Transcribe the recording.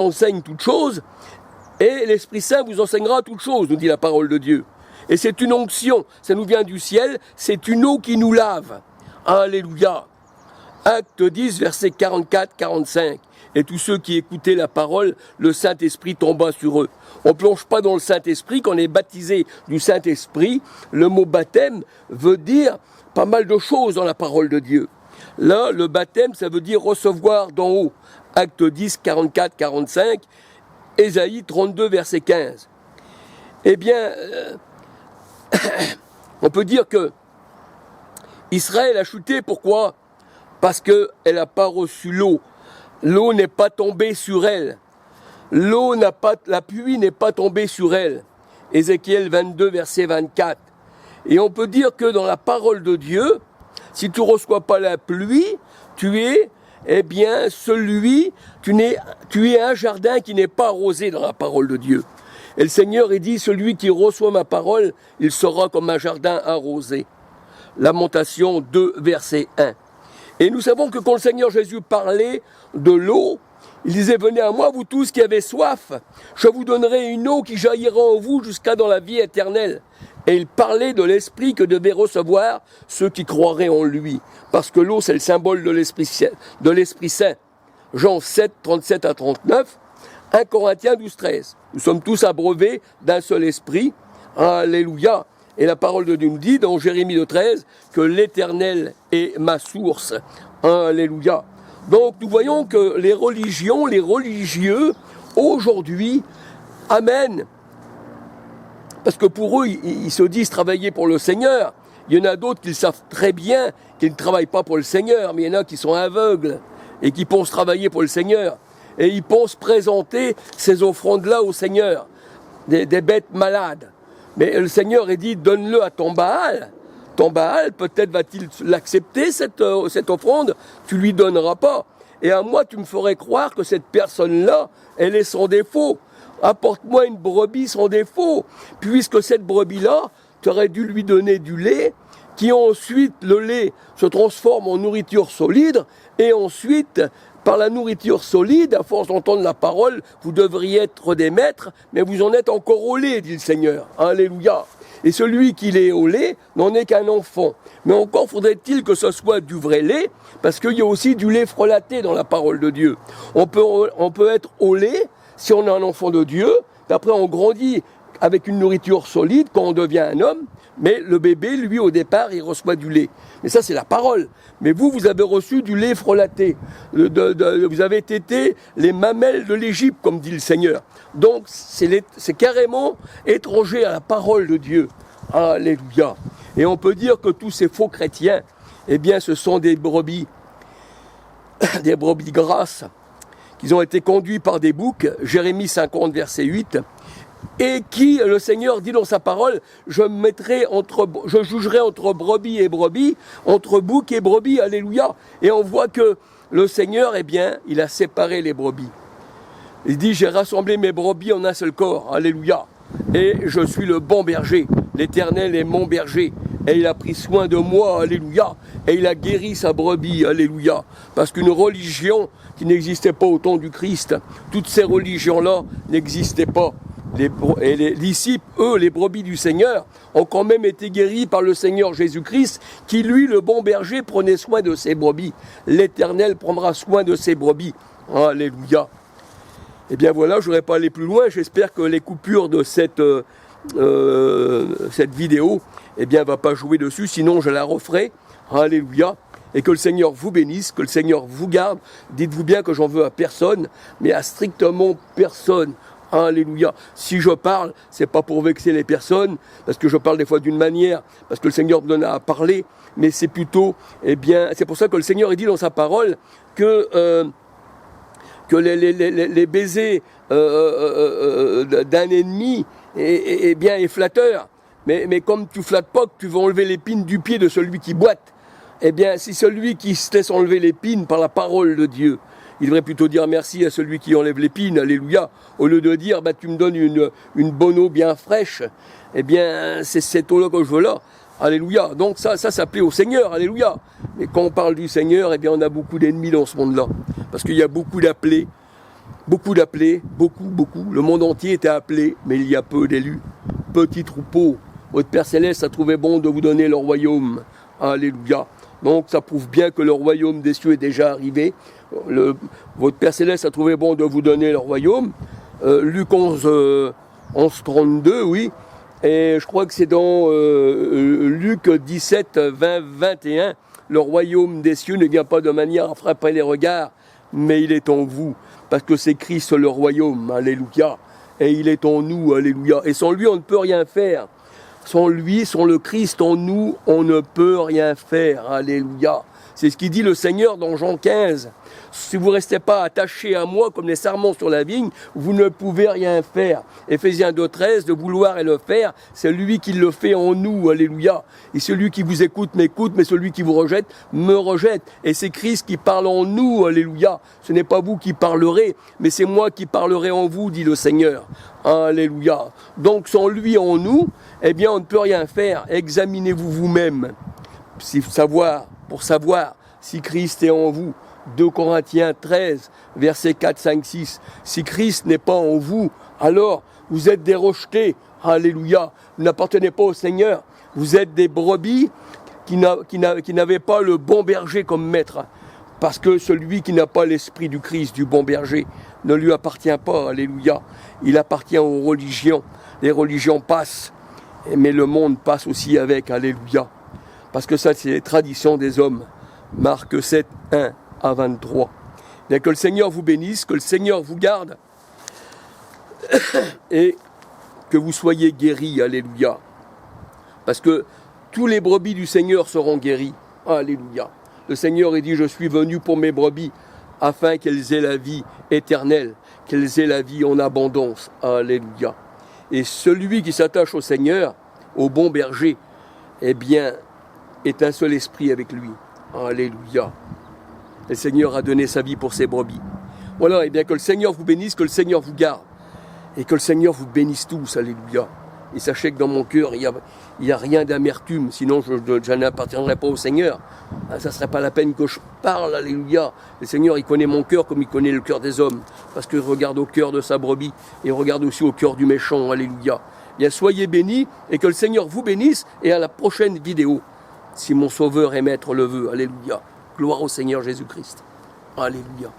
enseigne toutes choses, et l'Esprit Saint vous enseignera toutes choses, nous dit la parole de Dieu. Et c'est une onction, ça nous vient du ciel, c'est une eau qui nous lave. Alléluia. Acte 10, versets 44-45. Et tous ceux qui écoutaient la parole, le Saint-Esprit tomba sur eux. On ne plonge pas dans le Saint-Esprit, quand on est baptisé du Saint-Esprit, le mot baptême veut dire pas mal de choses dans la parole de Dieu. Là, le baptême, ça veut dire recevoir d'en haut. Acte 10, 44-45, Ésaïe 32, verset 15. Eh bien, on peut dire que Israël a chuté, pourquoi ? Parce qu'elle n'a pas reçu l'eau. L'eau n'est pas tombée sur elle. La pluie n'est pas tombée sur elle. Ézéchiel 22, verset 24. Et on peut dire que dans la parole de Dieu, si tu ne reçois pas la pluie, tu es un jardin qui n'est pas arrosé dans la parole de Dieu. Et le Seigneur dit, celui qui reçoit ma parole, il sera comme un jardin arrosé. Lamentation 2, verset 1. Et nous savons que quand le Seigneur Jésus parlait de l'eau, il disait, venez à moi, vous tous qui avez soif, je vous donnerai une eau qui jaillira en vous jusqu'à dans la vie éternelle. Et il parlait de l'Esprit que devaient recevoir ceux qui croiraient en lui. Parce que l'eau, c'est le symbole de l'Esprit Saint. Jean 7, 37 à 39, 1 Corinthiens 12, 13. Nous sommes tous abreuvés d'un seul esprit. Alléluia. Et la parole de Dieu nous dit, dans Jérémie 2, 13, que l'Éternel est ma source. Alléluia. Donc nous voyons que les religions, les religieux, aujourd'hui, amènent, parce que pour eux, ils se disent travailler pour le Seigneur. Il y en a d'autres qui savent très bien qu'ils ne travaillent pas pour le Seigneur, mais il y en a qui sont aveugles et qui pensent travailler pour le Seigneur. Et ils pensent présenter ces offrandes-là au Seigneur, des bêtes malades. Mais le Seigneur a dit, donne-le à ton Baal. Ton Baal, peut-être va-t-il l'accepter, cette offrande, tu ne lui donneras pas. Et à moi, tu me ferais croire que cette personne-là, elle est sans défaut. Apporte-moi une brebis sans défaut. Puisque cette brebis-là, tu aurais dû lui donner du lait, qui ensuite, le lait se transforme en nourriture solide, et ensuite, par la nourriture solide, à force d'entendre la parole, vous devriez être des maîtres, mais vous en êtes encore au lait, dit le Seigneur. Alléluia. Et celui qui est au lait n'en est qu'un enfant. Mais encore faudrait-il que ce soit du vrai lait, parce qu'il y a aussi du lait frelaté dans la parole de Dieu. On peut être au lait si on est un enfant de Dieu, puis après on grandit avec une nourriture solide quand on devient un homme, mais le bébé, lui, au départ, il reçoit du lait. Mais ça, c'est la parole. Mais vous avez reçu du lait frelaté. Vous avez tété les mamelles de l'Égypte, comme dit le Seigneur. Donc, c'est carrément étranger à la parole de Dieu. Alléluia. Et on peut dire que tous ces faux chrétiens, eh bien, ce sont des brebis grasses, qui ont été conduits par des boucs, Jérémie 50, verset 8, et qui, le Seigneur dit dans sa parole, je jugerai entre brebis et brebis, entre boucs et brebis, alléluia. Et on voit que le Seigneur, eh bien, il a séparé les brebis. Il dit, j'ai rassemblé mes brebis en un seul corps, alléluia. Et je suis le bon berger, l'Éternel est mon berger. Et il a pris soin de moi, alléluia. Et il a guéri sa brebis, alléluia. Parce qu'une religion qui n'existait pas au temps du Christ, toutes ces religions-là n'existaient pas. Et les disciples, eux, les brebis du Seigneur, ont quand même été guéris par le Seigneur Jésus-Christ, qui, lui, le bon berger, prenait soin de ses brebis. L'Éternel prendra soin de ses brebis. Alléluia. Eh bien voilà, je ne voudrais pas aller plus loin. J'espère que les coupures de cette vidéo, eh bien, ne va pas jouer dessus, sinon je la referai. Alléluia. Et que le Seigneur vous bénisse, que le Seigneur vous garde. Dites-vous bien que j'en veux à personne, mais à strictement personne. Alléluia. Si je parle, c'est pas pour vexer les personnes, parce que je parle des fois d'une manière, parce que le Seigneur me donne à parler, mais c'est plutôt, eh bien, c'est pour ça que le Seigneur dit dans sa parole que les baisers d'un ennemi est flatteur. Mais comme tu flattes pas, que tu vas enlever l'épine du pied de celui qui boite, eh bien, si celui qui se laisse enlever l'épine par la parole de Dieu, il devrait plutôt dire merci à celui qui enlève l'épine, alléluia, au lieu de dire, tu me donnes une bonne eau bien fraîche, eh bien, c'est cette eau-là que je veux là, alléluia. Donc ça plaît au Seigneur, alléluia. Mais quand on parle du Seigneur, eh bien, on a beaucoup d'ennemis dans ce monde-là, parce qu'il y a beaucoup d'appelés, beaucoup d'appelés, beaucoup. Le monde entier était appelé, mais il y a peu d'élus. Petit troupeau. Votre Père Céleste a trouvé bon de vous donner le royaume. Alléluia. Donc ça prouve bien que le royaume des cieux est déjà arrivé. Votre Père Céleste a trouvé bon de vous donner le royaume. Luc 11, 32, oui. Et je crois que c'est dans Luc 17, 20, 21. Le royaume des cieux ne vient pas de manière à frapper les regards, mais il est en vous. Parce que c'est Christ le royaume, alléluia. Et il est en nous, alléluia. Et sans lui, on ne peut rien faire. Sans lui, sans le Christ en nous, on ne peut rien faire, alléluia. C'est ce qu'il dit le Seigneur dans Jean 15. Si vous ne restez pas attachés à moi comme les sarments sur la vigne, vous ne pouvez rien faire. Éphésiens 2,13, de vouloir et le faire, c'est lui qui le fait en nous, alléluia. Et celui qui vous écoute m'écoute, mais celui qui vous rejette me rejette. Et c'est Christ qui parle en nous, alléluia. Ce n'est pas vous qui parlerez, mais c'est moi qui parlerai en vous, dit le Seigneur. Alléluia. Donc sans lui en nous, eh bien on ne peut rien faire. Examinez-vous vous-même pour savoir si Christ est en vous. 2 Corinthiens 13, versets 4, 5, 6. Si Christ n'est pas en vous, alors vous êtes des rejetés. Alléluia. Vous n'appartenez pas au Seigneur. Vous êtes des brebis qui n'avaient pas le bon berger comme maître. Parce que celui qui n'a pas l'esprit du Christ, du bon berger, ne lui appartient pas. Alléluia. Il appartient aux religions. Les religions passent, mais le monde passe aussi avec. Alléluia. Parce que ça, c'est les traditions des hommes. Marc 7, 1 à 23. Bien, que le Seigneur vous bénisse, que le Seigneur vous garde et que vous soyez guéris. Alléluia. Parce que tous les brebis du Seigneur seront guéris. Alléluia. Le Seigneur est dit, je suis venu pour mes brebis afin qu'elles aient la vie éternelle, qu'elles aient la vie en abondance. Alléluia. Et celui qui s'attache au Seigneur, au bon berger, eh bien, est un seul esprit avec lui. Alléluia. Le Seigneur a donné sa vie pour ses brebis. Voilà, et bien que le Seigneur vous bénisse, que le Seigneur vous garde. Et que le Seigneur vous bénisse tous. Alléluia. Et sachez que dans mon cœur, il n'y a rien d'amertume, sinon je n'appartiendrai pas au Seigneur. Ça ne serait pas la peine que je parle, alléluia. Le Seigneur, il connaît mon cœur comme il connaît le cœur des hommes, parce qu'il regarde au cœur de sa brebis, et il regarde aussi au cœur du méchant, alléluia. Bien, soyez bénis, et que le Seigneur vous bénisse, et à la prochaine vidéo, si mon Sauveur et Maître le veut, alléluia. Gloire au Seigneur Jésus-Christ. Alléluia.